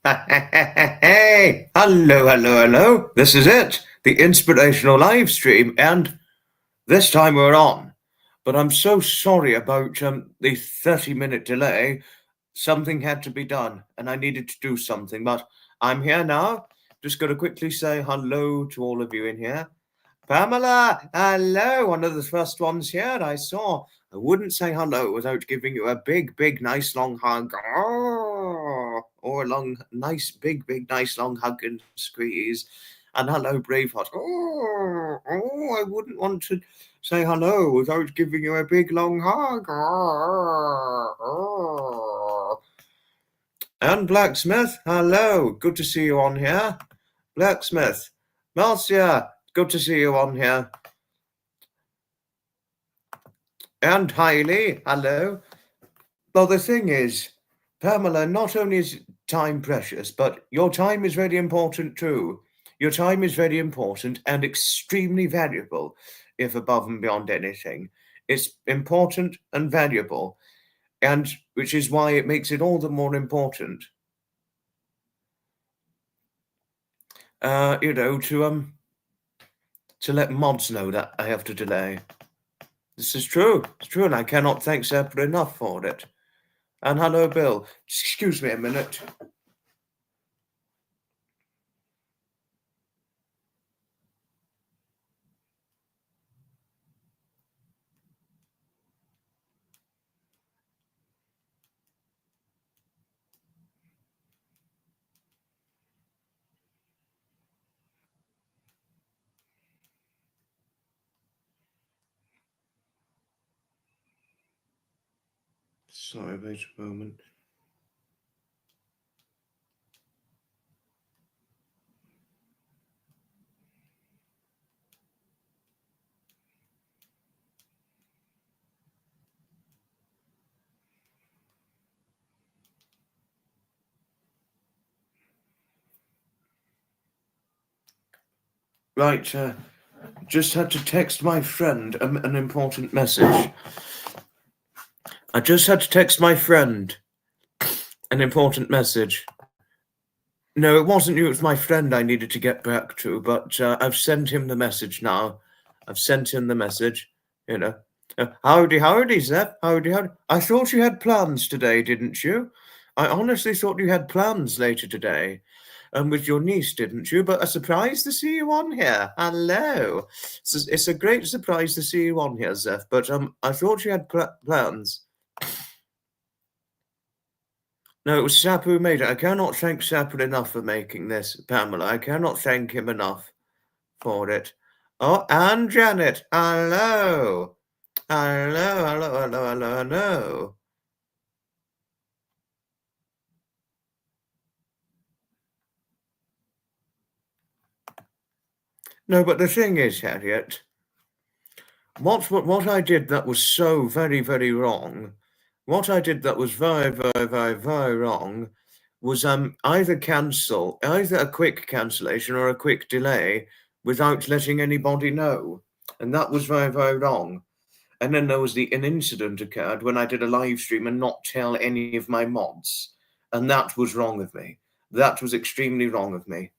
Hey, hello. This is it, the Inspirational Livestream, and this time we're on. But I'm so sorry about the 30-minute delay. Something had to be done, and I needed to do something, but I'm here now. Just got to quickly say hello to all of you in here. Pamela, hello, one of the first ones here I saw. I wouldn't say hello without giving you a big, nice long hug. Oh, or a nice long hug and squeeze. And hello, Braveheart. I wouldn't want to say hello without giving you a big long hug. And Blacksmith, hello, good to see you on here. Blacksmith, Marcia, good to see you on here. And Hailey, hello. Well, the thing is, Pamela, not only is time precious, but your time is very important too. Your time is very important and extremely valuable, if above and beyond anything. It's important and valuable, and which is why it makes it all the more important. To let mods know that I have to delay. This is true. It's true, and I cannot thank Separate enough for it. And hello, Bill. Excuse me a minute. Sorry, wait a moment. Right, just had to text my friend an important message. I just had to text my friend an important message. No, it wasn't you, it was my friend I needed to get back to, but I've sent him the message now. I've sent him the message, you know. Howdy, Zep. Howdy. I thought you had plans today, didn't you? I honestly thought you had plans later today. With your niece, didn't you? But a surprise to see you on here. Hello. It's a great surprise to see you on here, Zeph. But I thought you had plans. No, it was Sap who made it. I cannot thank Sap enough for making this, Pamela. I cannot thank him enough for it. Oh, and Janet. Hello. Hello. No, but the thing is, Harriet, what I did that was so very wrong, what I did that was very wrong was either a quick cancellation or a quick delay without letting anybody know. And that was very wrong. And then there was an incident occurred when I did a live stream and not tell any of my mods. And that was wrong of me. That was extremely wrong of me.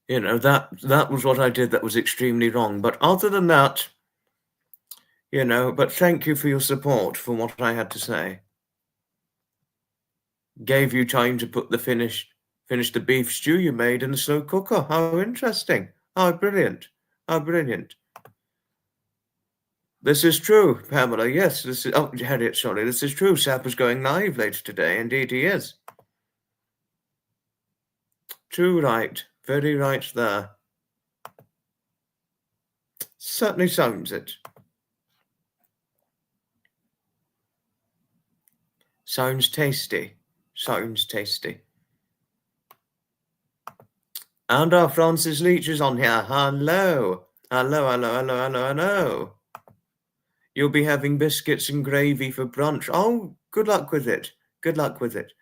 You know, that was what I did that was extremely wrong. But other than that, you know, but thank you for your support for what I had to say. Gave you time to put finish the beef stew you made in the slow cooker. How interesting. How brilliant. How brilliant. This is true, Pamela. Yes, this is Harriet, sorry. This is true. Sap is going live later today. Indeed he is. Too right. Very right there. Certainly sounds it. Sounds tasty. Sounds tasty. And our Francis Leach is on here. Hello. Hello. You'll be having biscuits and gravy for brunch. Oh, good luck with it. Good luck with it.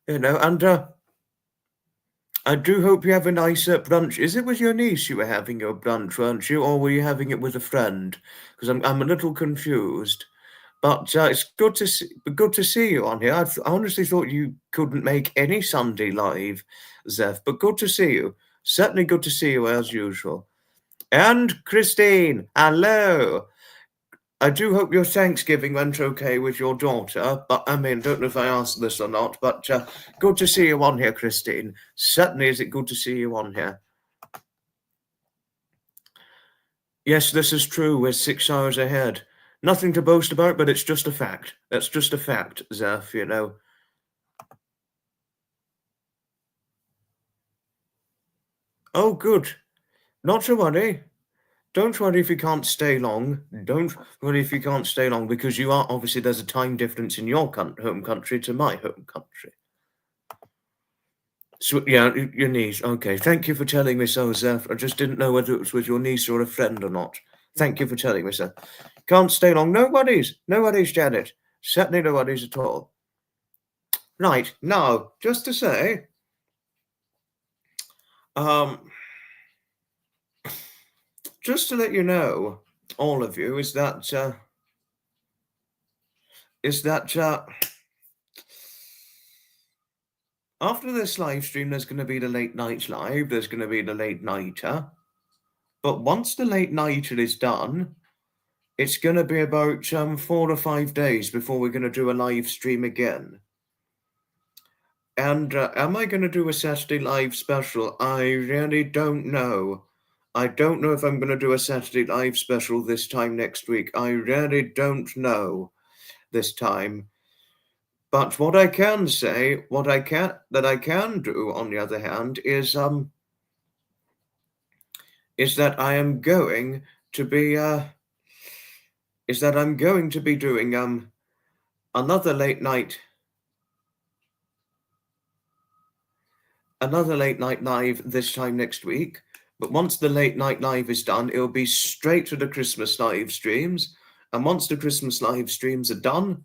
You know, and I do hope you have a nice brunch. Is it with your niece you were having your brunch, weren't you? Or were you having it with a friend? Because I'm a little confused. But it's good to see you on here. I honestly thought you couldn't make any Sunday live, Zeph, but good to see you. Certainly good to see you as usual. And Christine, hello. I do hope your Thanksgiving went okay with your daughter, but I mean, don't know if I asked this or not, but good to see you on here, Christine. Certainly is it good to see you on here. Yes, this is true. We're 6 hours ahead. Nothing to boast about, but it's just a fact. That's just a fact, Zeph, you know. Oh, good. Not to worry. Don't worry if you can't stay long. Don't worry if you can't stay long, because you are obviously there's a time difference in your home country to my home country. So yeah, your niece. Okay, thank you for telling me so, Zeph. I just didn't know whether it was with your niece or a friend or not. Thank you for telling me so. Can't stay long. No worries. No worries, Janet. Certainly no worries at all. Right, now, just to say, just to let you know, all of you, is that after this live stream, there's going to be the late night live, there's going to be the late nighter. But once the late nighter is done, it's going to be about 4 or 5 days before we're going to do a live stream again. And am I going to do a Saturday live special? I really don't know. I don't know if I'm going to do a Saturday live special this time next week. I really don't know this time. But what I can say, I can do, on the other hand, is that I am going to be doing another late night live this time next week. But once the late night live is done, it'll be straight to the Christmas live streams. And once the Christmas live streams are done,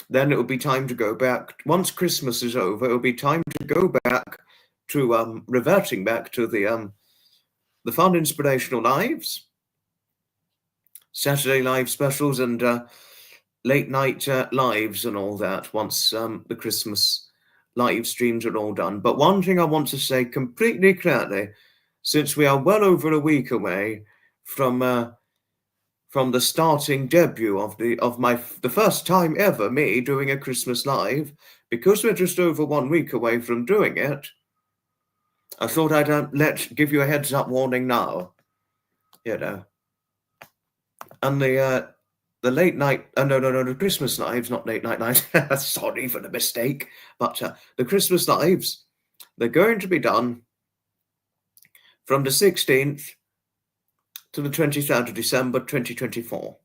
then it'll be time to go back. Once Christmas is over, it'll be time to go back to reverting back to the fun inspirational lives, Saturday live specials, and late night lives and all that once the Christmas live streams are all done. But one thing I want to say completely clearly, since we are well over a week away from the starting debut of the first time ever me doing a Christmas live, because we're just over 1 week away from doing it, I thought I'd give you a heads up warning now, you know. And the late night, no, the Christmas lives, not late night. Sorry for the mistake. But the Christmas lives, they're going to be done from the 16th to the 23rd of December 2024.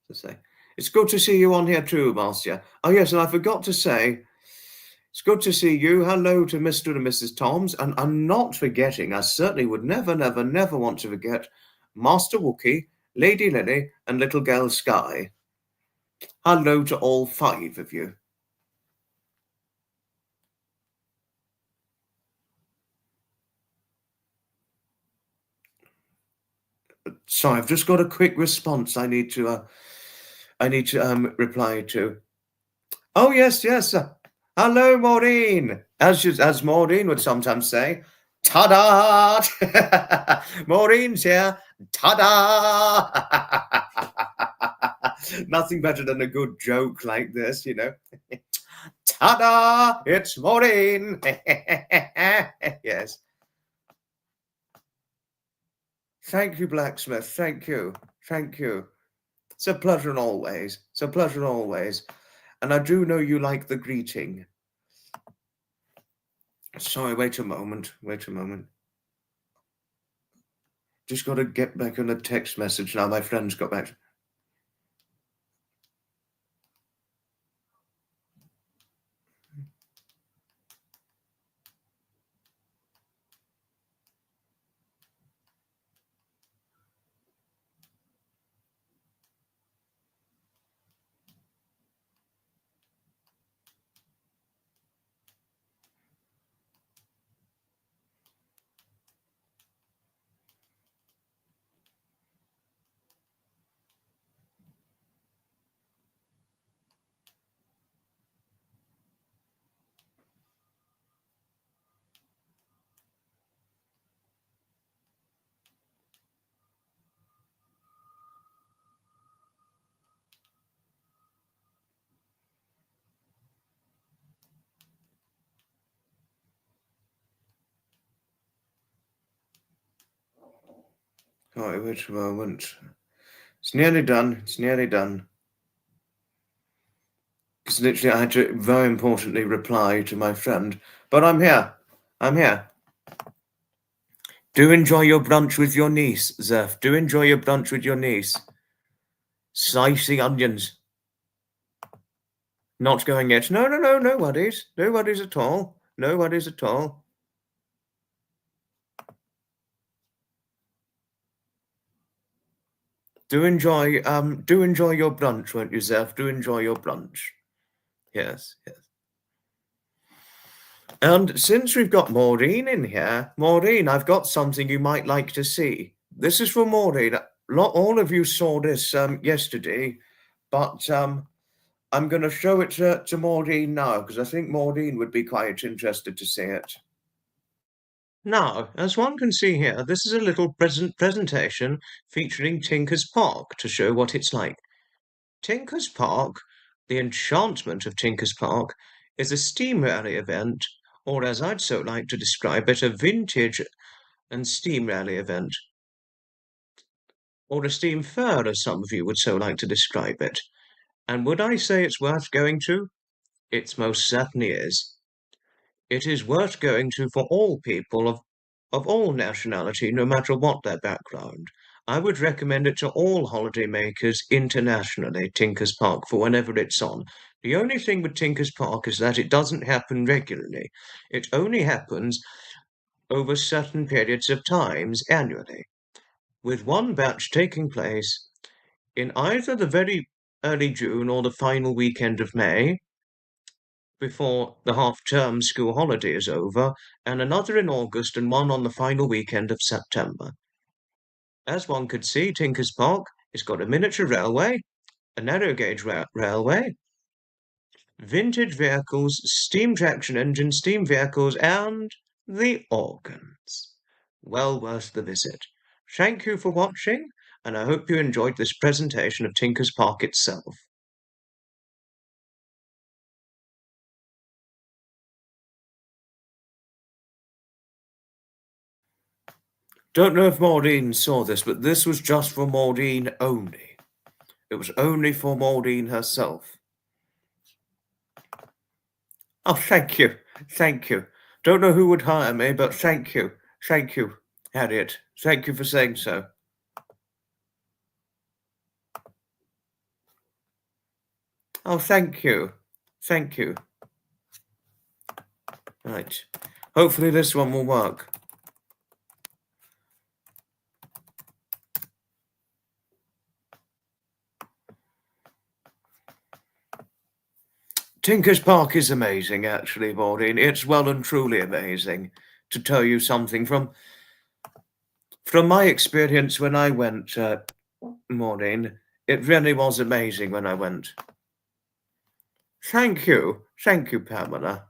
To say, it's good to see you on here too, Marcia. Oh yes, and I forgot to say, it's good to see you. Hello to Mr. and Mrs. Toms, and I'm not forgetting, I certainly would never, never, never want to forget Master Wookie, Lady Lily, and Little Girl Sky. Hello to all 5 of you. Sorry, I've just got a quick response I need to reply to. Oh yes. Hello, Maureen. As Maureen would sometimes say, ta-da! Maureen's here. Ta-da! Nothing better than a good joke like this, you know. Ta-da! It's Maureen. Yes. Thank you, Blacksmith. Thank you. It's a pleasure always. And I do know you like the greeting. Sorry, wait a moment. Just got to get back on a text message now. My friend's got back. Sorry, wait a moment. It's nearly done. It's nearly done. Because literally I had to very importantly reply to my friend. But I'm here. I'm here. Do enjoy your brunch with your niece, Zeph. Do enjoy your brunch with your niece. Slice the onions. Not going yet. No, no worries. No worries at all. No worries at all. Do enjoy your brunch, won't you, Zeph? Do enjoy your brunch. Yes, yes. And since we've got Maureen in here, Maureen, I've got something you might like to see. This is for Maureen. All of you saw this yesterday, but I'm going to show it to Maureen now because I think Maureen would be quite interested to see it. Now, as one can see here, this is a little presentation featuring Tinker's Park to show what it's like. Tinker's Park, the enchantment of Tinker's Park, is a steam rally event, or as I'd so like to describe it, a vintage and steam rally event. Or a steam fair, as some of you would so like to describe it. And would I say it's worth going to? It most certainly is. It is worth going to for all people of all nationality, no matter what their background. I would recommend it to all holidaymakers internationally, Tinker's Park, for whenever it's on. The only thing with Tinker's Park is that it doesn't happen regularly. It only happens over certain periods of times annually, with one batch taking place in either the very early June or the final weekend of May, before the half-term school holiday is over, and another in August and one on the final weekend of September. As one could see, Tinker's Park has got a miniature railway, a narrow-gauge railway, vintage vehicles, steam traction engines, steam vehicles, and the organs. Well worth the visit. Thank you for watching, and I hope you enjoyed this presentation of Tinker's Park itself. Don't know if Maureen saw this, but this was just for Maureen only. It was only for Maureen herself. Oh, thank you. Thank you. Don't know who would hire me, but thank you. Thank you, Harriet. Thank you for saying so. Oh, thank you. Thank you. Right. Hopefully this one will work. Tinker's Park is amazing, actually, Maureen. It's well and truly amazing. To tell you something from my experience when I went, Maureen, it really was amazing when I went. Thank you. Thank you, Pamela.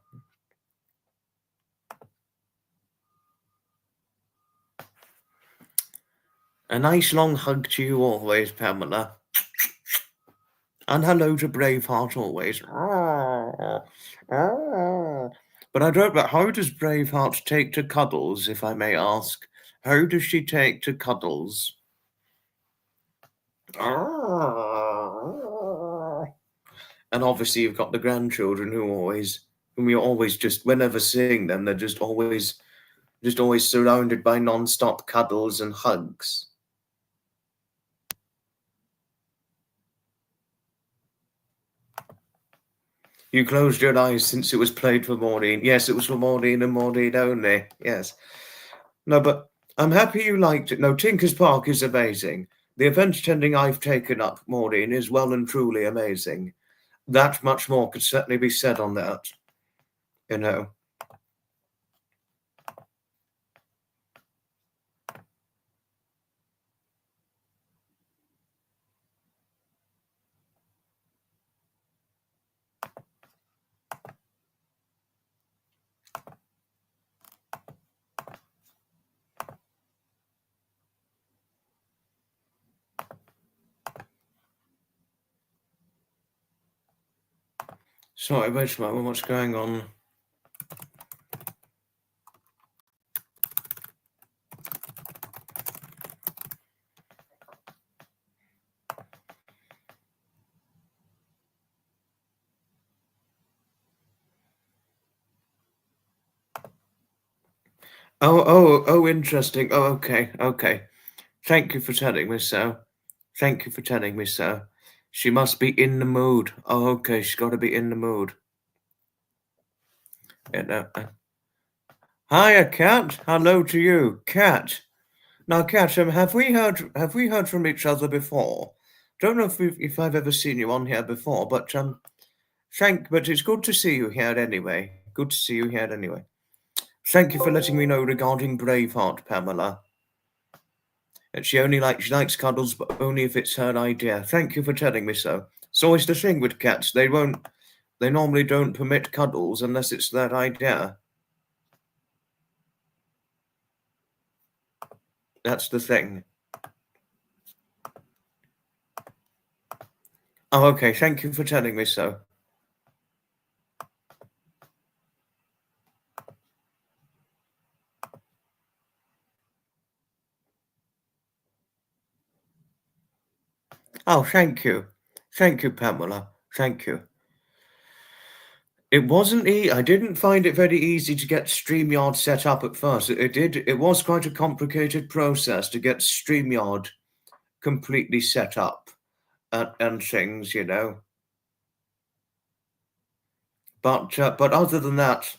A nice long hug to you always, Pamela. And hello to Braveheart always. But I don't know, how does Braveheart take to cuddles, if I may ask? How does she take to cuddles? And obviously you've got the grandchildren whom you always just, whenever seeing them, they're just always surrounded by non-stop cuddles and hugs. You closed your eyes since it was played for Maureen. Yes, it was for Maureen and Maureen only. Yes. No, but I'm happy you liked it. No, Tinker's Park is amazing. The event attending I've taken up, Maureen, is well and truly amazing. That much more could certainly be said on that. You know. Sorry, wait a moment, what's going on? Oh, interesting. Oh, okay. Thank you for telling me so. Thank you for telling me so. She must be in the mood. Oh, okay, she's got to be in the mood. Hiya, Cat. Hello to you, Cat. Now, Cat, have we heard from each other before? Don't know if I've ever seen you on here before, but but it's good to see you here anyway. Good to see you here anyway. Thank you for letting me know regarding Braveheart, Pamela. And she likes cuddles, but only if it's her idea. Thank you for telling me so. It's always the thing with cats. They normally don't permit cuddles unless it's their idea. That's the thing. Oh, okay. Thank you for telling me so. Oh, thank you. Thank you, Pamela. Thank you. It wasn't I didn't find it very easy to get StreamYard set up at first. It was quite a complicated process to get StreamYard completely set up and things, you know. But other than that,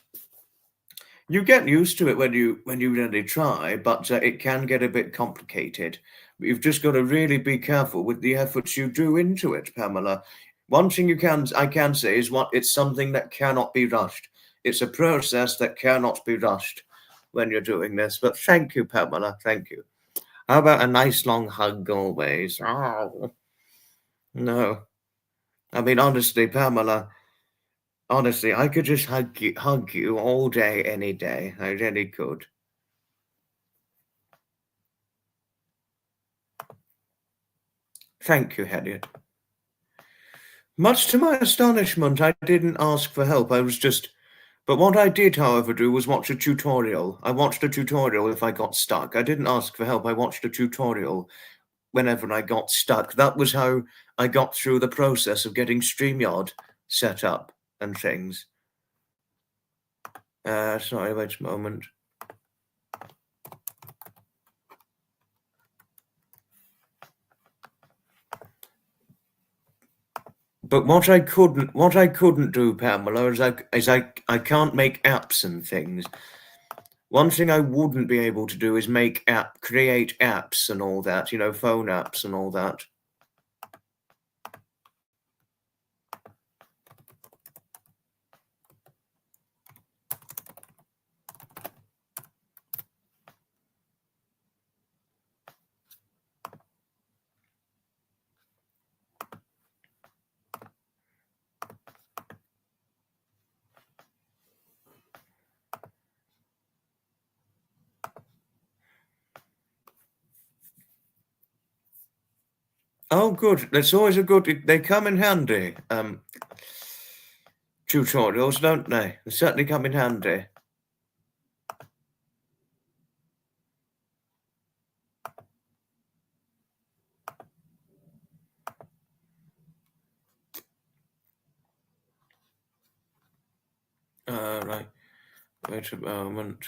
you get used to it when you really try, but it can get a bit complicated. You've just got to really be careful with the efforts you do into it, Pamela. One thing I can say is it's something that cannot be rushed. It's a process that cannot be rushed when you're doing this. But thank you, Pamela. Thank you. How about a nice long hug always? Oh, no. I mean, honestly, Pamela, honestly, I could just hug you all day, any day. I really could. Thank you, Harriet. Much to my astonishment, I didn't ask for help. But what I did, however, do was watch a tutorial. I watched a tutorial if I got stuck. I didn't ask for help. I watched a tutorial whenever I got stuck. That was how I got through the process of getting StreamYard set up and things. Sorry, wait a moment. But what I couldn't do, Pamela, is I can't make apps and things. One thing I wouldn't be able to do is create apps and all that, you know, phone apps and all that. Oh, good. That's always they come in handy. Tutorials, don't they? They certainly come in handy. Right. Wait a moment.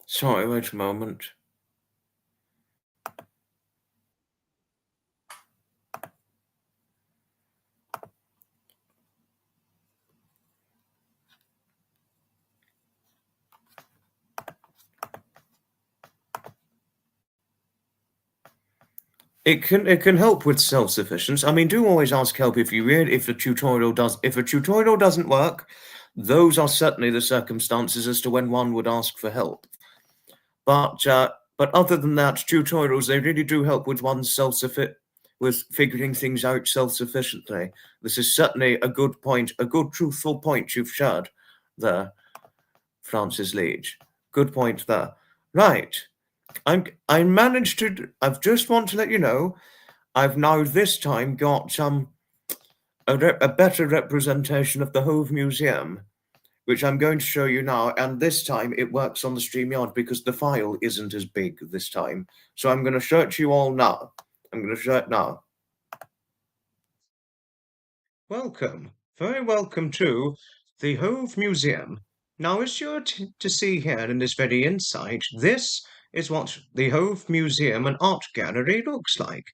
Sorry, wait a moment. It can help with self-sufficiency. I mean, do always ask help if a tutorial doesn't work. Those are certainly the circumstances as to when one would ask for help. But other than that, tutorials they really do help with with figuring things out self-sufficiently. This is certainly a good point, a good truthful point you've shared there, Francis Leach. Good point there. Right. I've just want to let you know, I've now this time got a better representation of the Hove Museum, which I'm going to show you now. And this time it works on the StreamYard because the file isn't as big this time. So I'm going to show it to you all now. I'm going to show it now. Welcome, very welcome to the Hove Museum. Now, as you're to see here in this very inside, this is what the Hove Museum and Art Gallery looks like.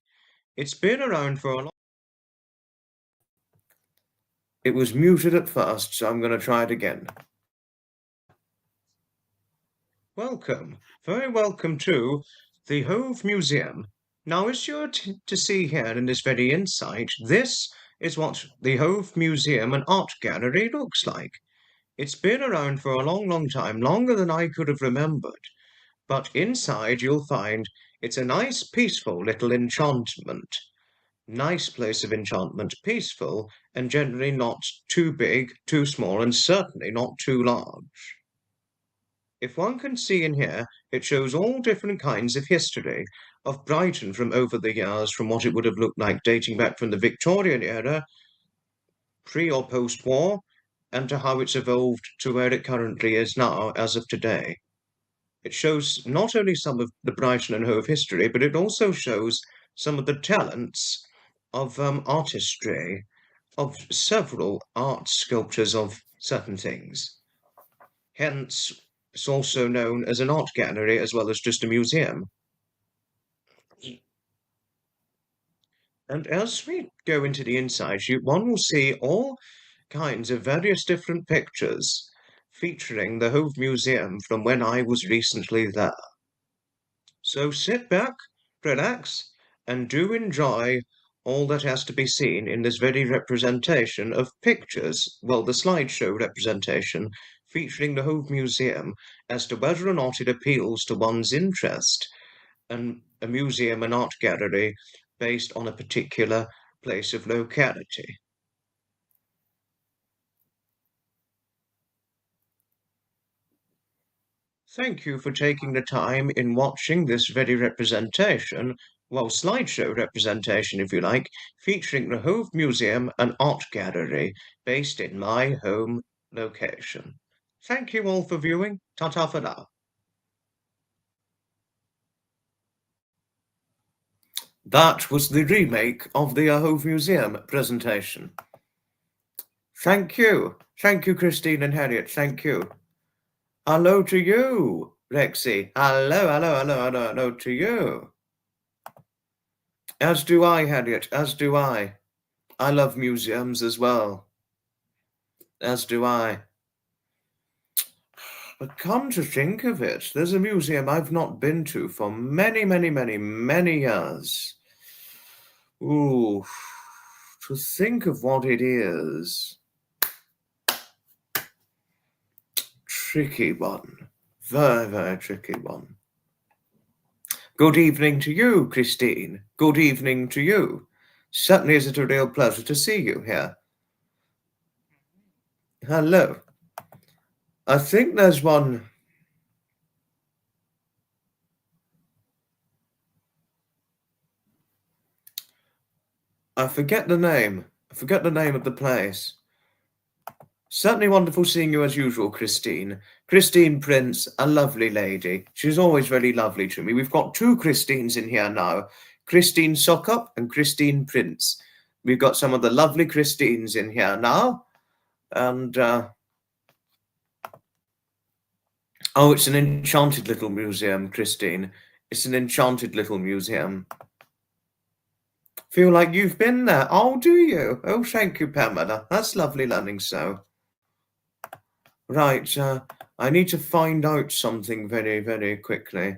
It's been around for a long. It was muted at first, so I'm going to try it again. Welcome, very welcome to the Hove Museum. Now, as you're to see here in this very inside, this is what the Hove Museum and Art Gallery looks like. It's been around for a long, long time, longer than I could have remembered. But inside you'll find it's a nice, peaceful little enchantment. Nice place of enchantment, peaceful, and generally not too big, too small, and certainly not too large. If one can see in here, it shows all different kinds of history of Brighton from over the years, from what it would have looked like dating back from the Victorian era, pre or post-war, and to how it's evolved to where it currently is now, as of today. It shows not only some of the Brighton and Hove history, but it also shows some of the talents of artistry, of several art sculptures of certain things. Hence, it's also known as an art gallery as well as just a museum. And as we go into the inside, one will see all kinds of various different pictures featuring the Hove Museum from when I was recently there. So sit back, relax, and do enjoy all that has to be seen in this very representation of pictures, well, the slideshow representation featuring the Hove Museum as to whether or not it appeals to one's interest, and a museum and art gallery based on a particular place of locality. Thank you for taking the time in watching this very representation, well, slideshow representation, if you like, featuring the Hove Museum and Art Gallery, based in my home location. Thank you all for viewing. Ta-ta for now. That was the remake of the Hove Museum presentation. Thank you. Thank you, Christine and Harriet. Thank you. Hello to you, Rexy. Hello, hello, hello, hello, hello to you. As do I, Harriet, as do I. I love museums as well. As do I. But come to think of it, there's a museum I've not been to for many, many, many, many years. Ooh, to think of what it is. Tricky one. Very, very tricky one. Good evening to you, Christine. Good evening to you. Certainly is it a real pleasure to see you here. Hello. I think there's one. I forget the name. I forget the name of the place. Certainly wonderful seeing you as usual, Christine. Christine Prince, a lovely lady. She's always very lovely to me. We've got two Christines in here now. Christine Sockup and Christine Prince. We've got some of the lovely Christines in here now. And, oh, it's an enchanted little museum, Christine. It's an enchanted little museum. Feel like you've been there. Oh, do you? Oh, thank you, Pamela. That's lovely learning so. Right, I need to find out something very, very quickly.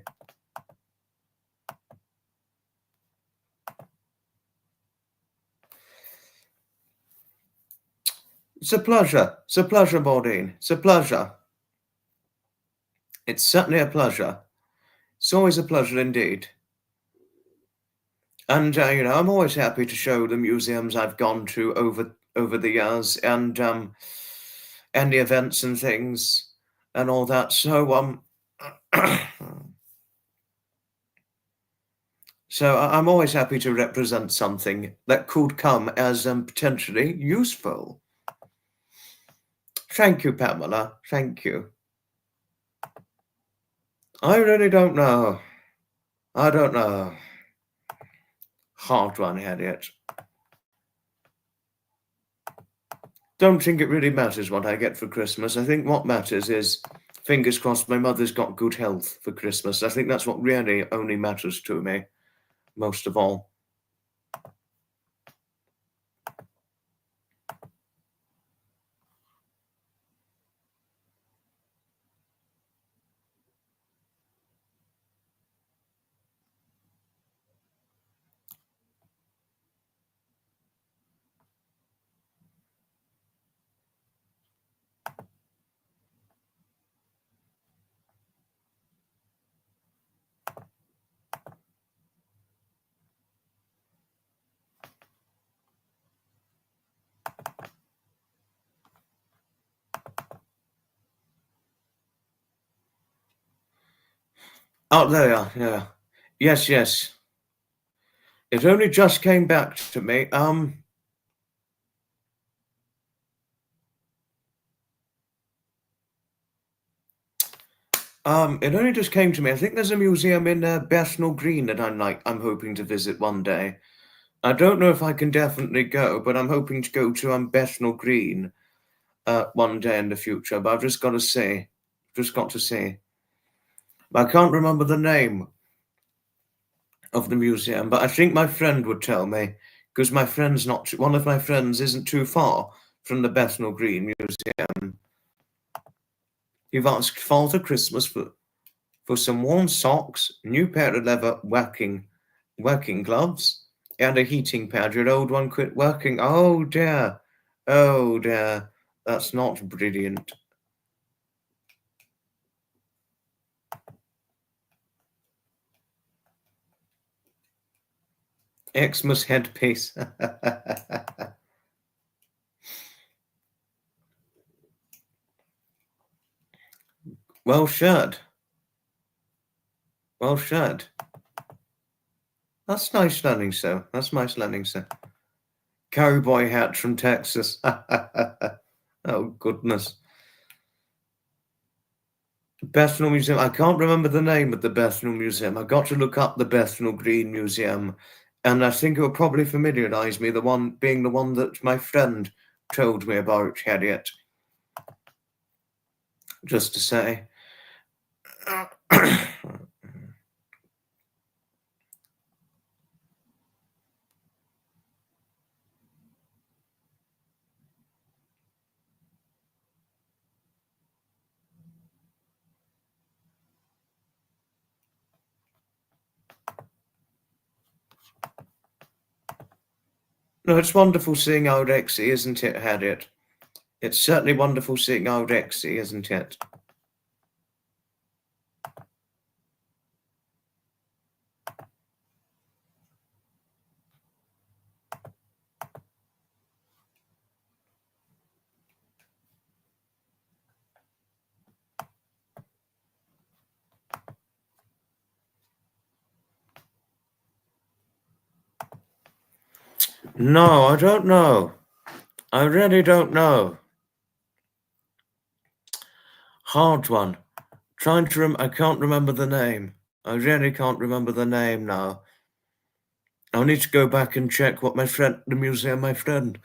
It's a pleasure. It's a pleasure, Maureen. It's a pleasure. It's certainly a pleasure. It's always a pleasure indeed. And, I'm always happy to show the museums I've gone to over the years and the events and things and all that. So, So I'm always happy to represent something that could come as potentially useful. Thank you, Pamela. Thank you. I really don't know. I don't know. Hard one, Harriet. Don't think it really matters what I get for Christmas. I think what matters is, fingers crossed, my mother's got good health for Christmas. I think that's what really only matters to me, most of all. Oh, there you are, yeah. Yes, yes. It only just came back to me. It only just came to me. I think there's a museum in Bethnal Green that I'm hoping to visit one day. I don't know if I can definitely go, but I'm hoping to go to Bethnal Green one day in the future. But I've just got to see. I can't remember the name of the museum, but I think my friend would tell me because one of my friends isn't too far from the Bethnal Green Museum. You've asked Father Christmas for some warm socks, new pair of leather working gloves, and a heating pad. Your old one quit working. Oh dear. Oh dear. That's not brilliant. Xmas headpiece. Well shared. Well shared. That's nice learning, sir. That's nice learning, sir. Cowboy hat from Texas. Oh, goodness. Bethnal Museum. I can't remember the name of the Bethnal Museum. I got to look up the Bethnal Green Museum, and I think it will probably familiarise me, the one that my friend told me about, Harriet. Just to say. No, it's wonderful seeing old Exie, isn't it, Harriet? It's certainly wonderful seeing old Exie, isn't it? No, I don't know. I really don't know. Hard one. I can't remember the name. I really can't remember the name now. I'll need to go back and check what the museum my friend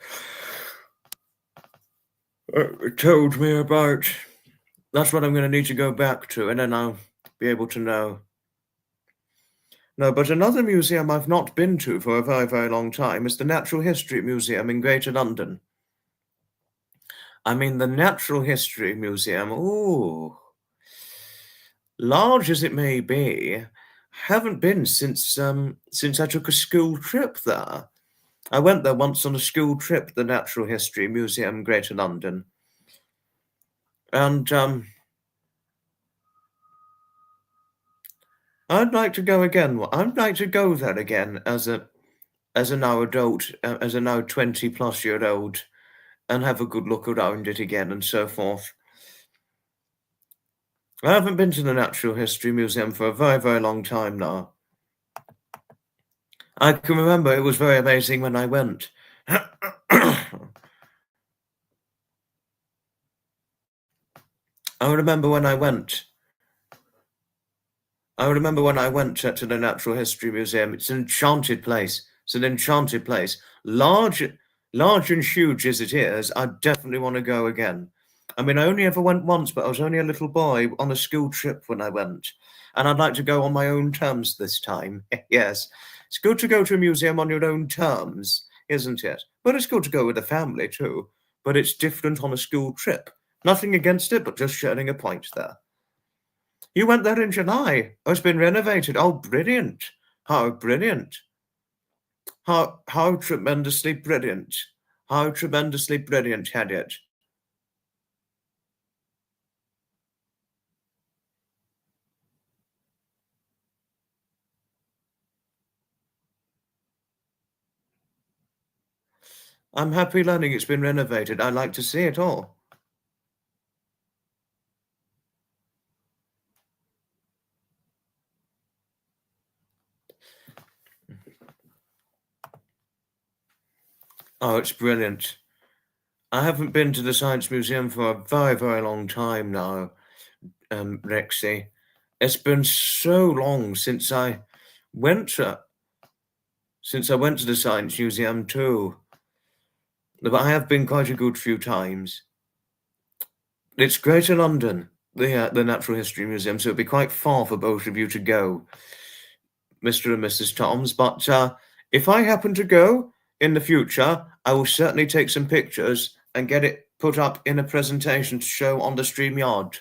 told me about. That's what I'm going to need to go back to, and then I'll be able to know. No, but another museum I've not been to for a very, very long time is the Natural History Museum in Greater London. I mean, the Natural History Museum, ooh, large as it may be, haven't been since I took a school trip there. I went there once on a school trip, the Natural History Museum, Greater London, and I'd like to go again. I'd like to go there again as a now adult, as a now 20-plus-year-old, and have a good look around it again and so forth. I haven't been to the Natural History Museum for a very, very long time now. I can remember it was very amazing when I went. I remember when I went. I remember when I went to the Natural History Museum. It's an enchanted place. It's an enchanted place. Large and huge as it is, I definitely want to go again. I mean, I only ever went once, but I was only a little boy on a school trip when I went. And I'd like to go on my own terms this time. Yes. It's good to go to a museum on your own terms, isn't it? But it's good to go with a family too. But it's different on a school trip. Nothing against it, but just sharing a point there. You went there in July. Oh, it's been renovated. Oh, brilliant. How brilliant. How tremendously brilliant. How tremendously brilliant, Harriet. I'm happy learning it's been renovated. I like to see it all. Oh, it's brilliant. I haven't been to the Science Museum for a very, very long time now, Rexy. It's been so long went to since I went to the Science Museum too. But I have been quite a good few times. It's Greater London, the Natural History Museum, so it'd be quite far for both of you to go, Mr. and Mrs. Toms. But if I happen to go in the future, I will certainly take some pictures and get it put up in a presentation to show on the StreamYard.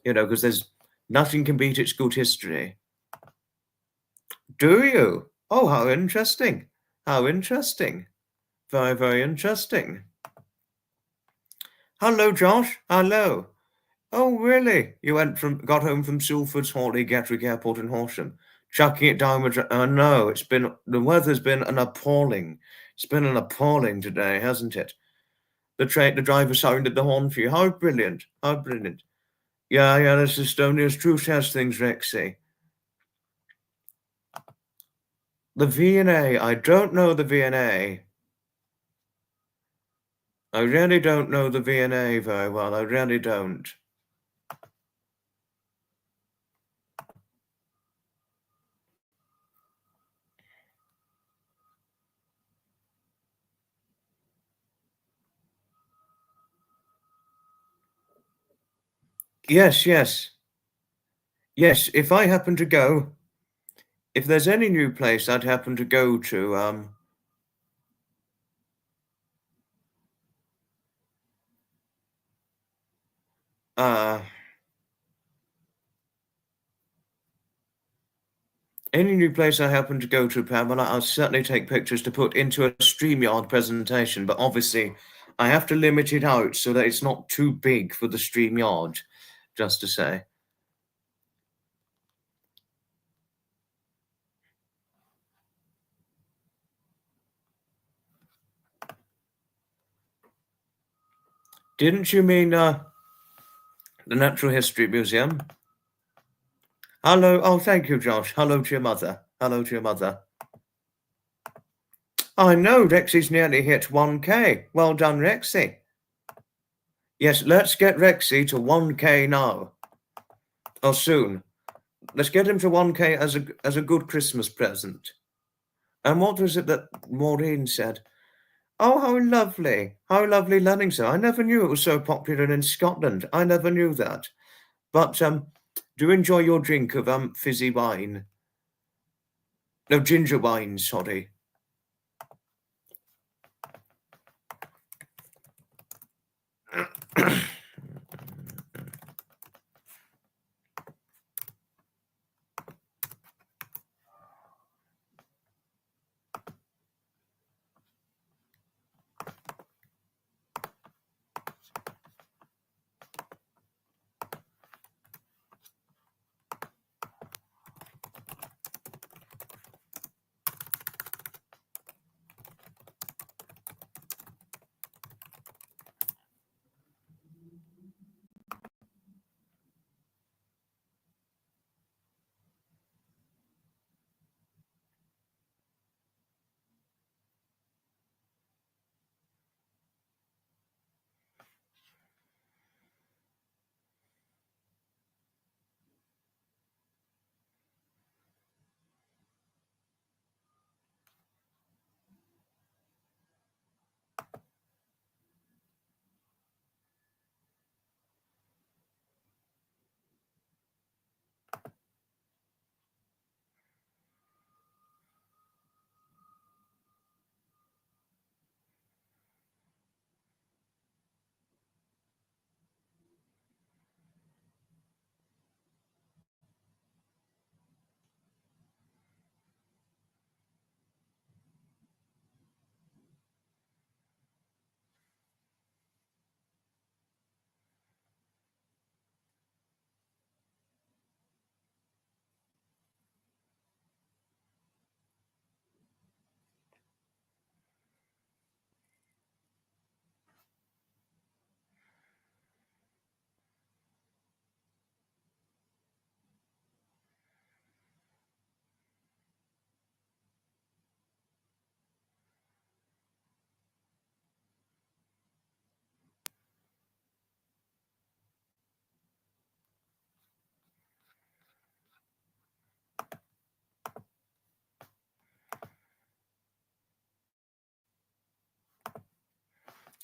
You know, because there's nothing can beat its good history. Do you? Oh, how interesting! How interesting! Very, very interesting. Hello, Josh. Hello. Oh, really? You got home from Salford's Hawley Gatwick Airport in Horsham, chucking it down with. No, the weather's been an appalling. It's been an appalling today, hasn't it? The driver sounded the horn for you. How brilliant! How brilliant! Yeah, yeah, that's Estonia's true says things, Rexy. The V&A. I don't know the V&A. I really don't know the V&A very well. I really don't. Yes, yes. Yes, if I happen to go, if there's any new place I'd happen to go to, uh, any new place I happen to go to, Pamela, I'll certainly take pictures to put into a StreamYard presentation, but obviously I have to limit it out so that it's not too big for the StreamYard, just to say. Didn't you mean the Natural History Museum? Hello. Oh, thank you, Josh. Hello to your mother. Hello to your mother. I know Rexy's nearly hit 1K. Well done, Rexy. Yes, let's get Rexy to 1K now. Or soon. Let's get him to 1K as a good Christmas present. And what was it that Maureen said? Oh, how lovely. How lovely learning so. I never knew it was so popular in Scotland. I never knew that. But do enjoy your drink of fizzy wine. No, ginger wine, sorry.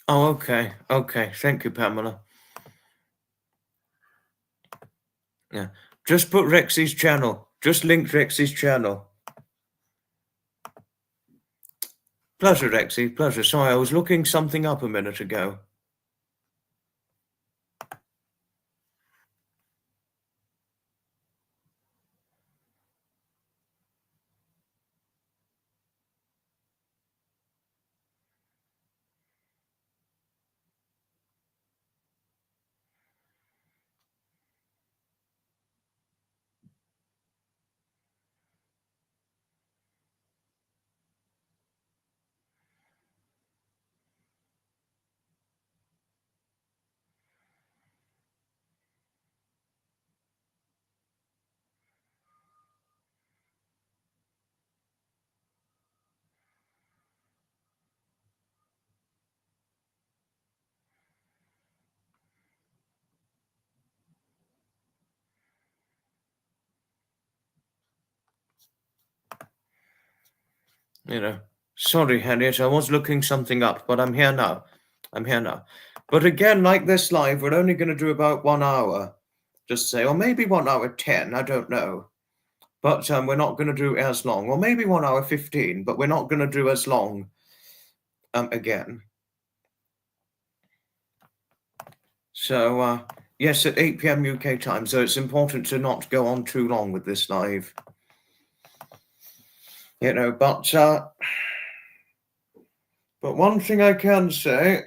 Oh, okay. Okay. Thank you, Pamela. Yeah. Just put Rexy's channel. Just link Rexy's channel. Pleasure, Rexy. Pleasure. Sorry, I was looking something up a minute ago. Sorry, Harriet, I was looking something up, but I'm here now. I'm here now. But again, like this live, we're only going to do about 1 hour, just say, or maybe 1 hour 10, I don't know. But we're not going to do as long, or maybe 1 hour 15, but we're not going to do as long again. So, yes, at 8 p.m. UK time, so it's important to not go on too long with this live. But one thing I can say,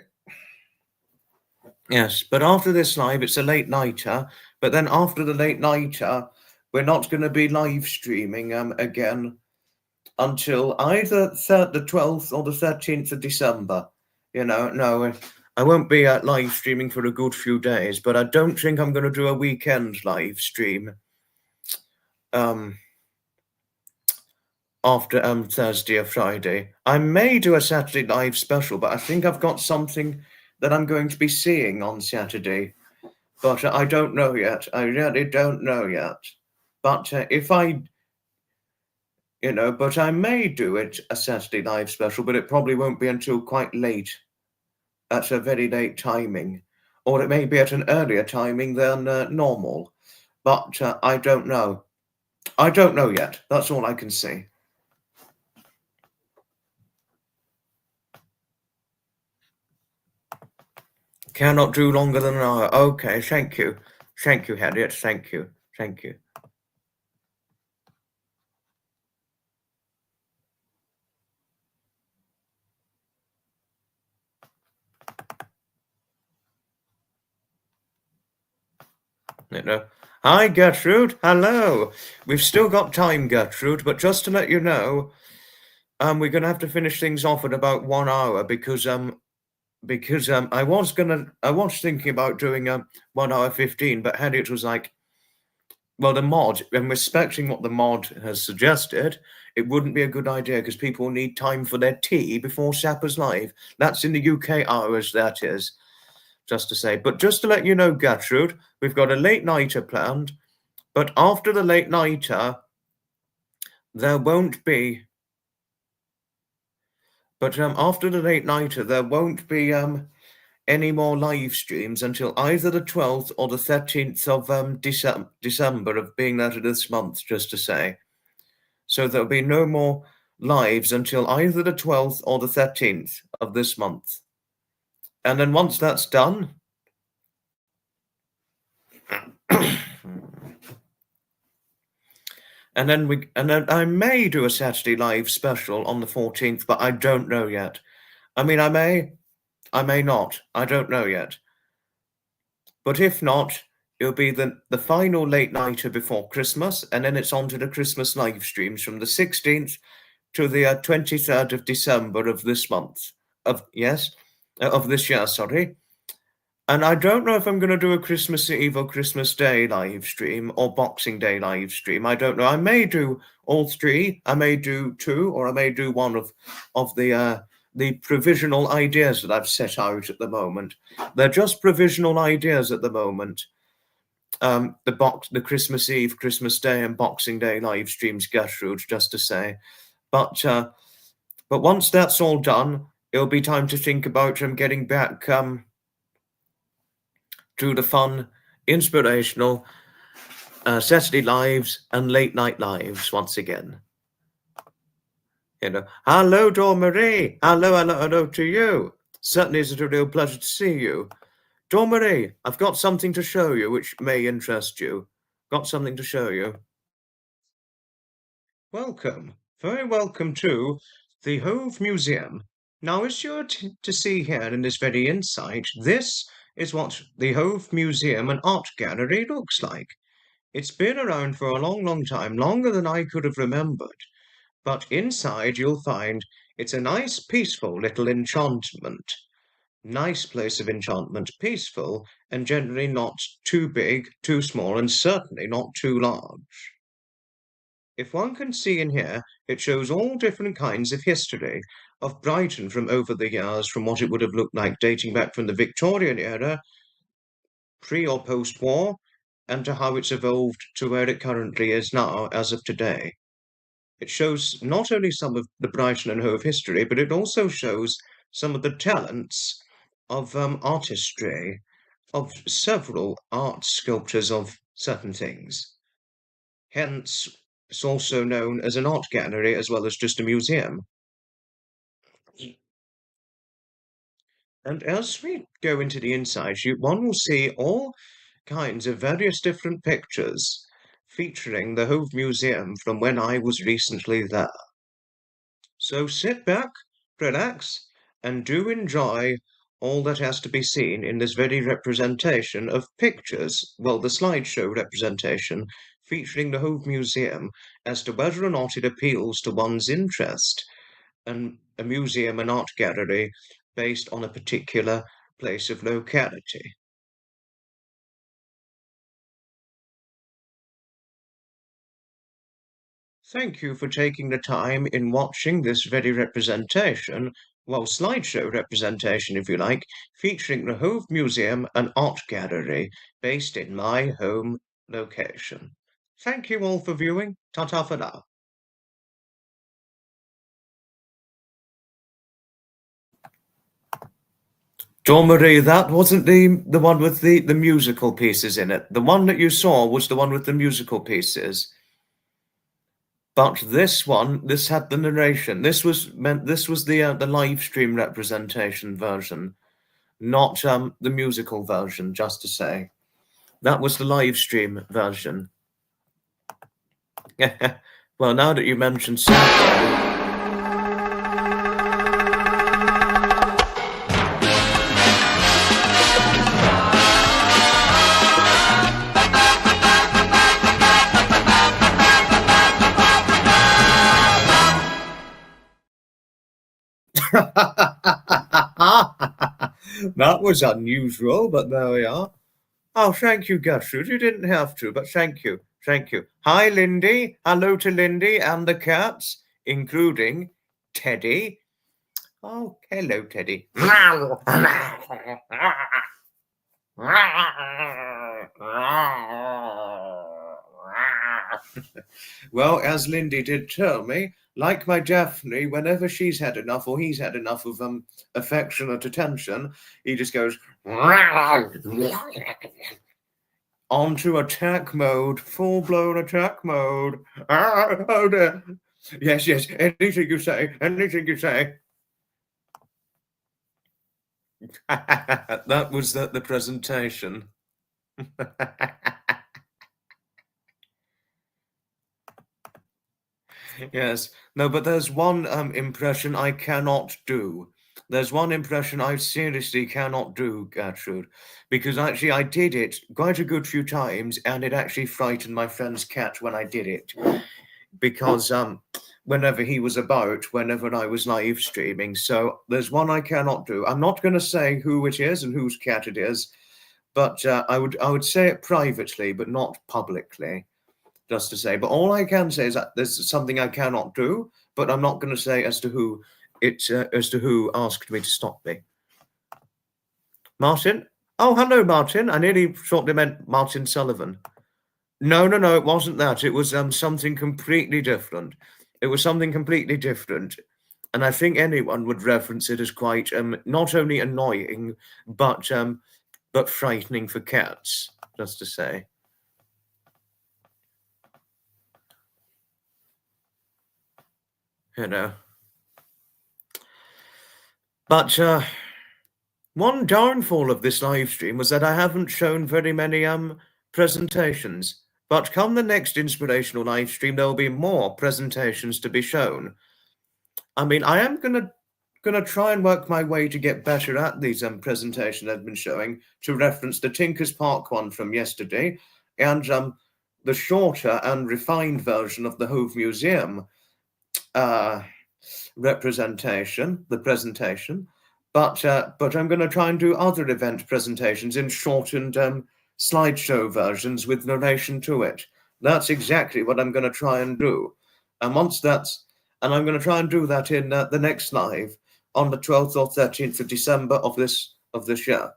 yes, but after this live, it's a late nighter. But then after the late nighter, we're not going to be live streaming again until either the 12th or the 13th of December. No, I won't be live streaming for a good few days, but I don't think I'm going to do a weekend live stream after Thursday or Friday. I may do a Saturday live special, but I think I've got something that I'm going to be seeing on Saturday. But I don't know yet. I really don't know yet. But but I may do it a Saturday live special, but it probably won't be until quite late, at a very late timing. Or it may be at an earlier timing than normal. But I don't know. I don't know yet. That's all I can say. Cannot do longer than an hour. Okay, thank you. Thank you, Harriet. Thank you. Thank you. Hi, Gertrude. Hello. We've still got time, Gertrude, but just to let you know, we're going to have to finish things off at about 1 hour because I was thinking about doing 1 hour 15, but Harriet was like, well, the mod, and respecting what the mod has suggested, it wouldn't be a good idea because people need time for their tea before Sapper's Live. That's in the UK hours, that is, just to say. But just to let you know, Gertrude, we've got a late nighter planned, but after the late nighter, there won't be. But after the late nighter, there won't be any more live streams until either the 12th or the 13th of December of being that of this month, just to say. So there'll be no more lives until either the 12th or the 13th of this month. And then once that's done, and then I may do a Saturday live special on the 14th, but I don't know yet. I mean, I may not. I don't know yet. But if not, it'll be the final late nighter before Christmas, and then it's on to the Christmas live streams from the 16th to the 23rd of December of this month. Of this year, sorry. And I don't know if I'm going to do a Christmas Eve or Christmas Day live stream or Boxing Day live stream. I don't know. I may do all three. I may do two, or I may do one of the provisional ideas that I've set out at the moment. They're just provisional ideas at the moment. The Christmas Eve, Christmas Day, and Boxing Day live streams, Gertrude, just to say. But once that's all done, it'll be time to think about getting back to the fun, inspirational Saturday lives and late night lives once again. Hello, Dawn Marie. Hello to you. Certainly is a real pleasure to see you. Dawn Marie, I've got something to show you which may interest you. Got something to show you. Welcome, very welcome to the Hove Museum. Now, as you're to see here in this very inside, this is what the Hove Museum and Art Gallery looks like. It's been around for a long time, longer than I could have remembered. But inside you'll find it's a nice, peaceful little enchantment. Nice place of enchantment, peaceful, and generally not too big, too small, and certainly not too large. If one can see in here, it shows all different kinds of history of Brighton from over the years, from what it would have looked like dating back from the Victorian era, pre or post-war, and to how it's evolved to where it currently is now, as of today. It shows not only some of the Brighton and Hove history, but it also shows some of the talents of artistry of several art sculptors of certain things. Hence, it's also known as an art gallery as well as just a museum. And as we go into the inside, one will see all kinds of various different pictures featuring the Hove Museum from when I was recently there. So sit back, relax, and do enjoy all that has to be seen in this very representation of pictures, well, the slideshow representation featuring the Hove Museum, as to whether or not it appeals to one's interest, and a museum and art gallery based on a particular place of locality. Thank you for taking the time in watching this very representation, well, slideshow representation, if you like, featuring the Hove Museum and Art Gallery, based in my home location. Thank you all for viewing. Ta-ta for now. Dawn Marie, that wasn't the one with the musical pieces in it. The one that you saw was the one with the musical pieces. But this one, this had the narration. This was the live stream representation version, not the musical version. Just to say, that was the live stream version. Well, now that you mentioned Santa. That was unusual, but there we are. Oh, thank you, Gertrude. You didn't have to, but thank you. Thank you. Hi, Lindy. Hello to Lindy and the cats, including Teddy. Oh, hello, Teddy. Well, as Lindy did tell me, like my Daphne, whenever she's had enough or he's had enough of affectionate attention, he just goes onto attack mode, full-blown attack mode. Oh dear. Yes, anything you say, anything you say. That was the presentation. Yes. No, but there's one impression I cannot do. There's one impression I seriously cannot do, Gertrude, because actually I did it quite a good few times, and it actually frightened my friend's cat when I did it, because whenever he was about, whenever I was live streaming. So there's one I cannot do. I'm not going to say who it is and whose cat it is, but I would say it privately, but not publicly. Just to say, but all I can say is that there's something I cannot do, but I'm not going to say as to who asked me to stop me. Martin? Oh, hello, Martin. I nearly thought they meant Martin Sullivan. No, it wasn't that. It was something completely different. It was something completely different. And I think anyone would reference it as quite not only annoying, but frightening for cats, just to say. You know. But one downfall of this live stream was that I haven't shown very many presentations. But come the next inspirational live stream, there will be more presentations to be shown. I mean, I am gonna try and work my way to get better at these presentations I've been showing, to reference the Tinkers Park one from yesterday, and the shorter and refined version of the Hove Museum presentation. But I'm going to try and do other event presentations in shortened slideshow versions with narration to it. That's exactly what I'm going to try and do. And I'm going to try and do that in the next live on the 12th or 13th of December of this year.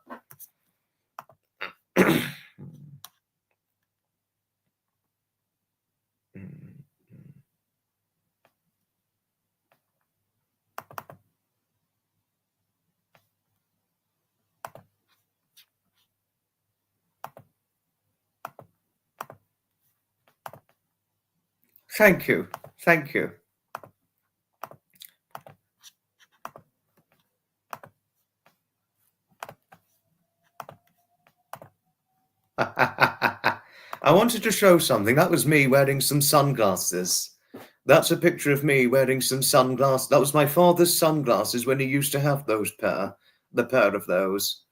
Thank you. Thank you. I wanted to show something. That was me wearing some sunglasses. That's a picture of me wearing some sunglasses. That was my father's sunglasses when he used to have the pair of those.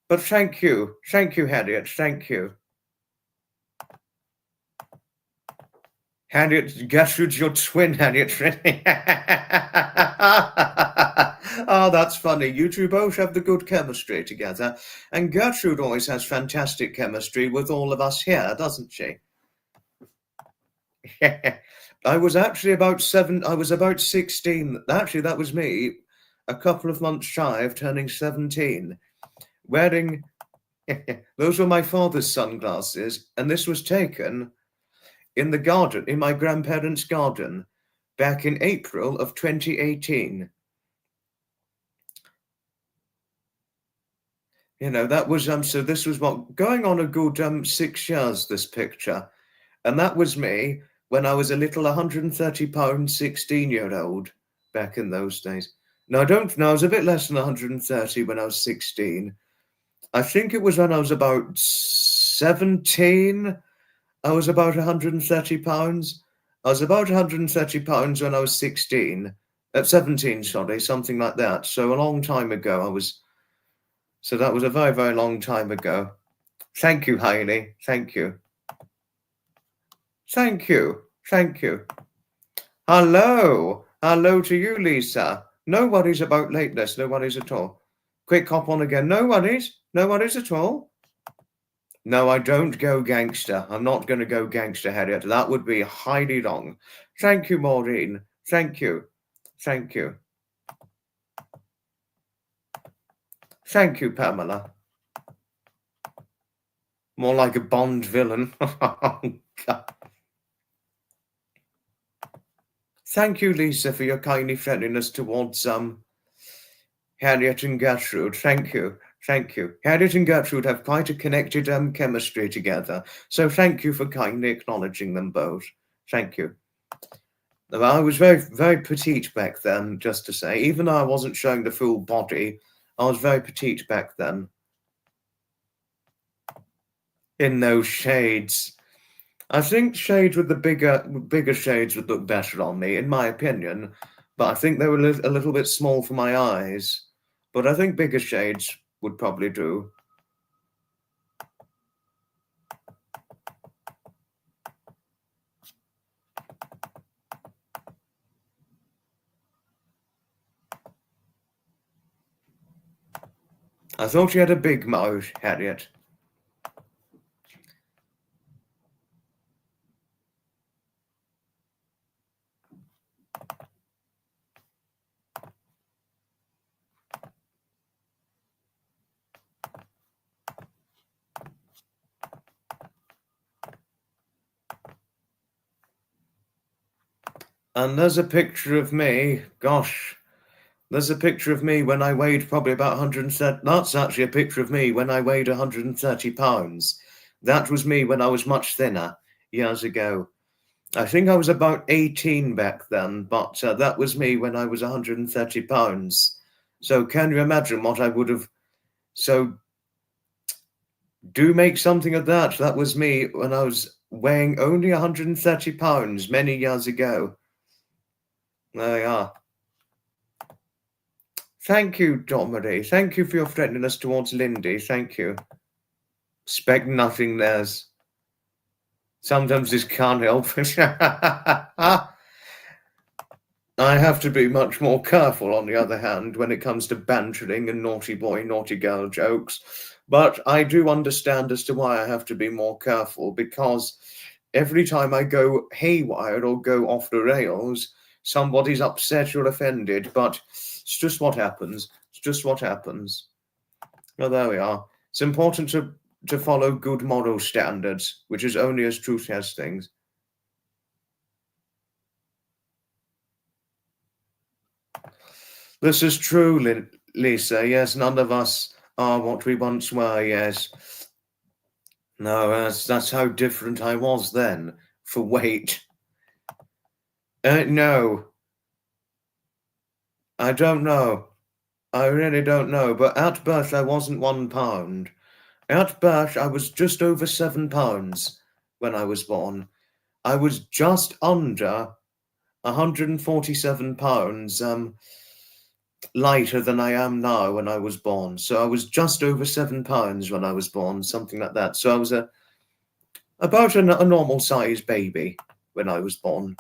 But thank you, Harriet, thank you. Harriet, Gertrude's your twin, Harriet. Oh, that's funny. You two both have the good chemistry together. And Gertrude always has fantastic chemistry with all of us here, doesn't she? I was actually about 16. Actually, that was me, a couple of months shy of turning 17, wearing, those were my father's sunglasses, and this was taken in the garden, in my grandparents' garden, back in April of 2018. You know, that was, so this was going on a good 6 years, this picture. And that was me when I was a little 130-pound 16-year-old back in those days. No, I was a bit less than 130 when I was 16. I think it was when I was about 17, I was about 130 pounds. I was about 130 pounds when I was 16. At 17, sorry, something like that. So a long time ago, so that was a very, very long time ago. Thank you, Hayley. Thank you. Thank you. Thank you. Hello. Hello to you, Lisa. No worries about lateness. No worries at all. Quick hop on again. No worries. No worries at all. No, I don't go gangster. I'm not going to go gangster, Harriet. That would be highly wrong. Thank you, Maureen. Thank you. Thank you. Thank you, Pamela. More like a Bond villain. Oh, God. Thank you, Lisa, for your kindly friendliness towards Harriet and Gertrude. Thank you. Thank you. Harriet and Gertrude have quite a connected chemistry together. So thank you for kindly acknowledging them both. Thank you. I was very, very petite back then, just to say. Even though I wasn't showing the full body, I was very petite back then. In those shades. I think shades with the bigger shades would look better on me, in my opinion. But I think they were a little bit small for my eyes. But I think bigger shades would probably do. I thought you had a big mouth, Harriet. And there's a picture of me. Gosh, there's a picture of me when I weighed probably about 130. That's actually a picture of me when I weighed 130 pounds. That was me when I was much thinner years ago. I think I was about 18 back then, but that was me when I was 130 pounds. So can you imagine what I would have? So do make something of that. That was me when I was weighing only 130 pounds many years ago. There you are. Thank you, Dominic. Thank you for your friendliness towards Lindy. Thank you. Expect nothing, Les. Sometimes just can't help it. I have to be much more careful, on the other hand, when it comes to bantering and naughty boy, naughty girl jokes. But I do understand as to why I have to be more careful, because every time I go haywire or go off the rails, somebody's upset or offended. But it's just what happens. It's just what happens. Well, there we are. It's important to follow good moral standards, which is only as truth has things. This is true, Lisa. Yes, none of us are what we once were, yes. No, that's how different I was then, for weight. No. I don't know. I really don't know, but at birth I wasn't 1 pound. At birth I was just over 7 pounds when I was born. I was just under 147 pounds, lighter than I am now when I was born. So I was just over 7 pounds when I was born, something like that. So I was about a normal size baby when I was born.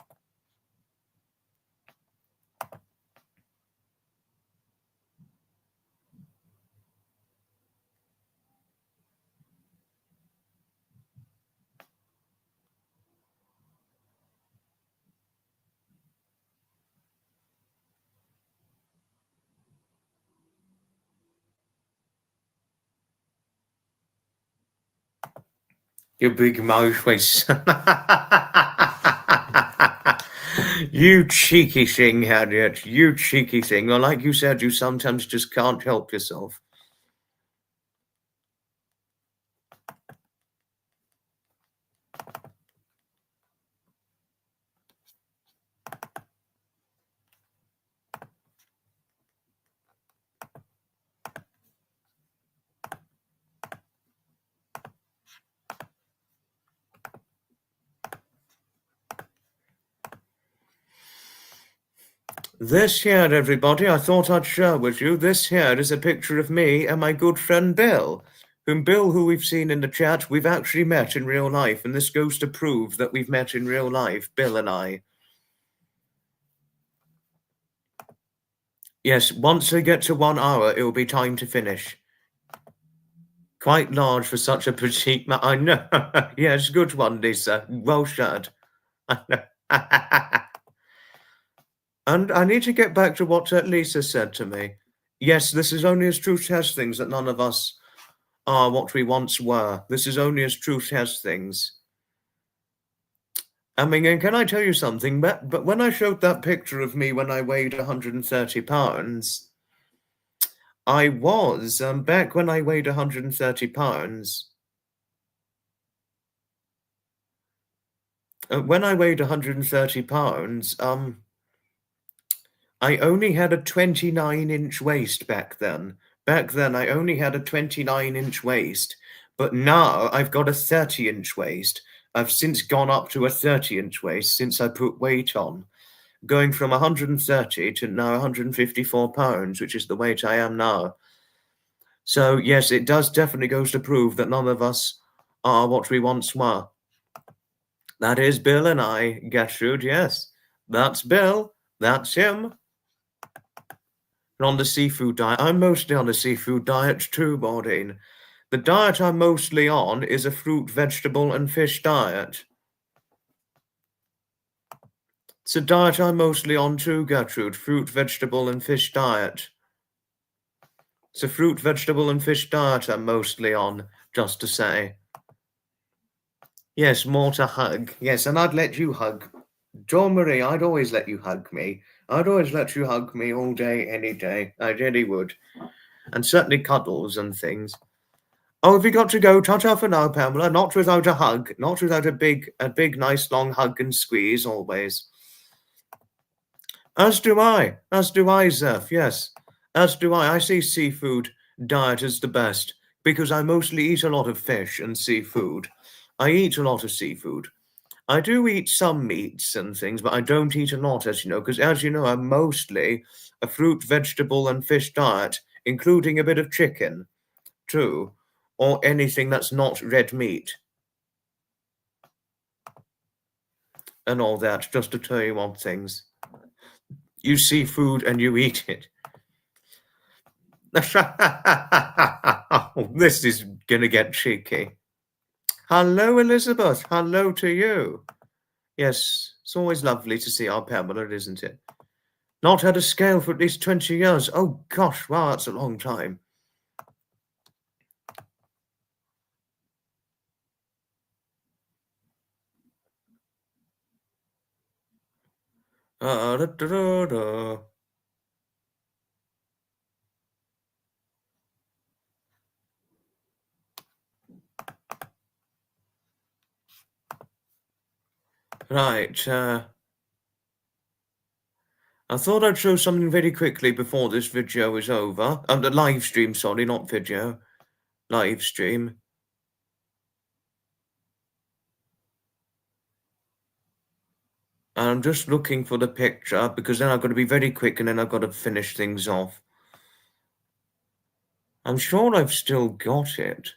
You big mouth waste. You cheeky thing, Harriet. You cheeky thing. Well, like you said, you sometimes just can't help yourself. This here, everybody, I thought I'd share with you. This here is a picture of me and my good friend Bill, who we've seen in the chat, we've actually met in real life, and this goes to prove that we've met in real life, Bill and I. Yes, once I get to 1 hour, it'll be time to finish. Quite large for such a petite man. I know. Yes, good one, Lisa. Well shared. I know. And I need to get back to what Lisa said to me. Yes, this is only as truth has things that none of us are what we once were. This is only as truth has things. I mean, and can I tell you something? But when I showed that picture of me when I weighed 130 pounds, I was, back when I weighed 130 pounds, when I weighed 130 pounds, I only had a 29-inch waist back then. Back then, I only had a 29-inch waist, but now I've got a 30-inch waist. I've since gone up to a 30-inch waist since I put weight on, going from 130 to now 154 pounds, which is the weight I am now. So, yes, it does definitely goes to prove that none of us are what we once were. That is Bill and I, Gertrude, yes. That's Bill. That's him. And on the seafood diet, I'm mostly on a seafood diet too, Maureen. The diet I'm mostly on is a fruit, vegetable, and fish diet. It's a diet I'm mostly on too, Gertrude. Fruit, vegetable, and fish diet. It's a fruit, vegetable, and fish diet I'm mostly on, just to say. Yes, more to hug. Yes, and I'd let you hug Dawn Marie, I'd always let you hug me. I'd always let you hug me all day, any day. I really would. And certainly cuddles and things. Oh, have you got to go? Ta-ta for now, Pamela. Not without a hug. Not without a big, nice, long hug and squeeze, always. As do I. As do I, Zeph. Yes. As do I. I see seafood diet as the best because I mostly eat a lot of fish and seafood. I eat a lot of seafood. I do eat some meats and things, but I don't eat a lot, as you know, because as you know, I'm mostly a fruit, vegetable, and fish diet, including a bit of chicken, too, or anything that's not red meat. And all that, just to tell you on things. You see food and you eat it. This is going to get cheeky. Hello, Elizabeth. Hello to you. Yes, it's always lovely to see our Pamela, isn't it? Not had a scale for at least 20 years. Oh, gosh, wow, that's a long time. Da, da, da, da. Right, I thought I'd show something very quickly before this video is over. The live stream, sorry, not video. Live stream. And I'm just looking for the picture because then I've got to be very quick and then I've got to finish things off. I'm sure I've still got it.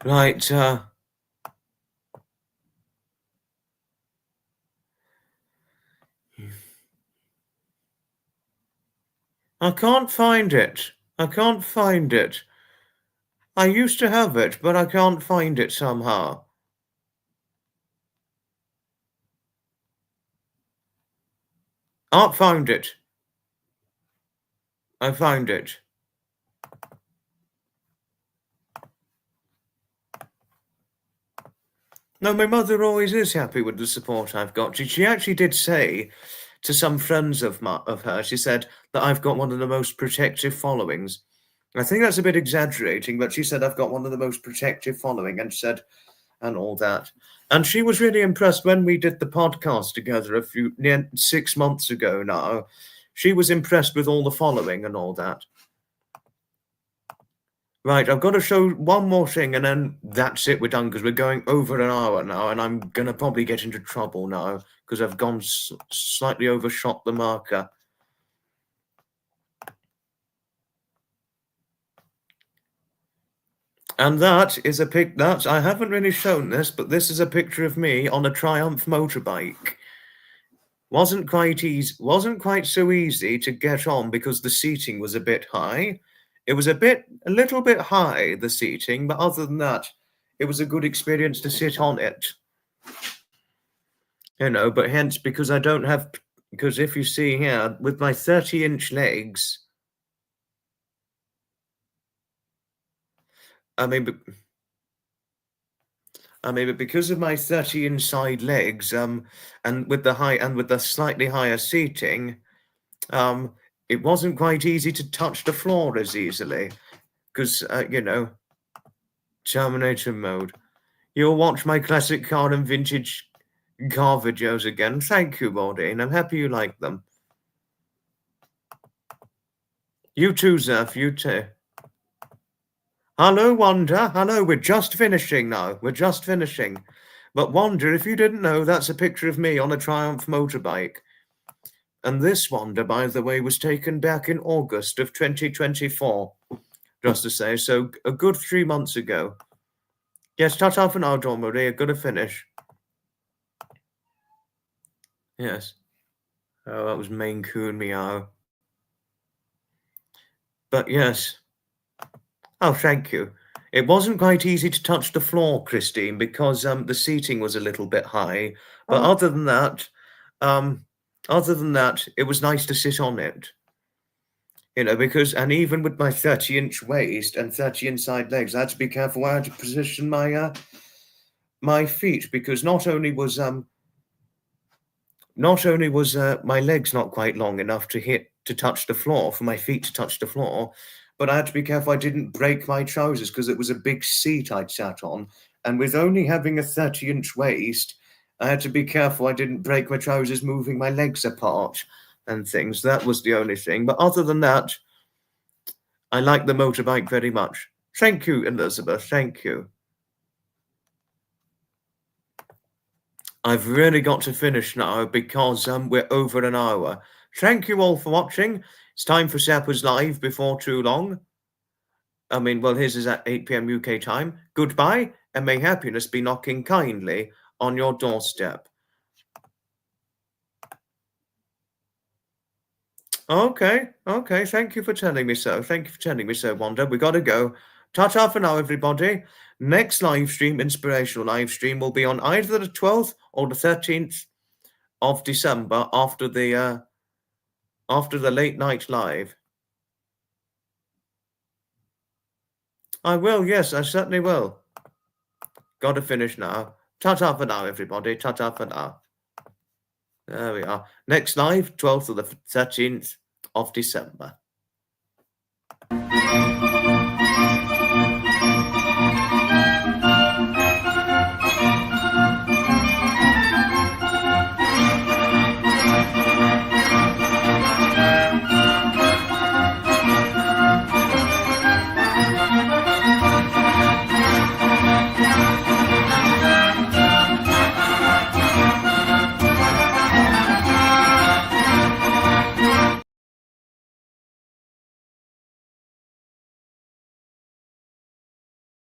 Right, I can't find it. I can't find it. I used to have it, but I can't find it somehow. I found it. I found it. No, my mother always is happy with the support I've got. She actually did say to some friends of her, she said that I've got one of the most protective followings. I think that's a bit exaggerating, but she said I've got one of the most protective following and said, and all that. And she was really impressed when we did the podcast together near 6 months ago now. She was impressed with all the following and all that. Right, I've got to show one more thing and then that's it, we're done because we're going over an hour now and I'm going to probably get into trouble now because I've gone slightly overshot the marker. And that is a I haven't really shown this, but this is a picture of me on a Triumph motorbike. Wasn't quite so easy to get on because the seating was a bit high. It was a little bit high, the seating, but other than that, it was a good experience to sit on it. You know, but hence because because if you see here, with my 30-inch legs, but because of my 30 inside legs, and with the slightly higher seating, it wasn't quite easy to touch the floor as easily, because Terminator mode. You'll watch my classic car and vintage car videos again. Thank you, Maureen. I'm happy you like them. You too, Zeph. You too. Hello, Wanda. Hello, we're just finishing now. We're just finishing. But Wanda, if you didn't know, that's a picture of me on a Triumph motorbike. And this Wanda, by the way, was taken back in August of 2024. Just to say, so a good 3 months ago. Yes, ta-ta for now, Dawn Marie. I've got to finish. Yes. Oh, that was Maine Coon meow. But yes. Oh, thank you. It wasn't quite easy to touch the floor, Christine, because the seating was a little bit high. But Oh, um, other than that, it was nice to sit on it. You know, because and even with my 30-inch waist and 30 inside legs, I had to be careful where I had to position my feet because not only was my legs not quite long enough to touch the floor for my feet to touch the floor, but I had to be careful I didn't break my trousers because it was a big seat I'd sat on, and with only having a 30-inch waist, I had to be careful I didn't break my trousers moving my legs apart and things. That was the only thing. But other than that, I like the motorbike very much. Thank you, Elizabeth. Thank you. I've really got to finish now because we're over an hour. Thank you all for watching. It's time for Seppa's Live before too long. I mean, well, his is at 8 p.m. UK time. Goodbye, and may happiness be knocking kindly on your doorstep. Okay. Thank you for telling me so. Thank you for telling me so, Wanda. We gotta go. Ta-ta for now, everybody. Next live stream, inspirational live stream, will be on either the 12th or the 13th of December after the late night live. I will, yes, I certainly will. Gotta finish now. Ta-ta for now, everybody. Ta-ta for now. There we are. Next live, 12th or the 13th of December.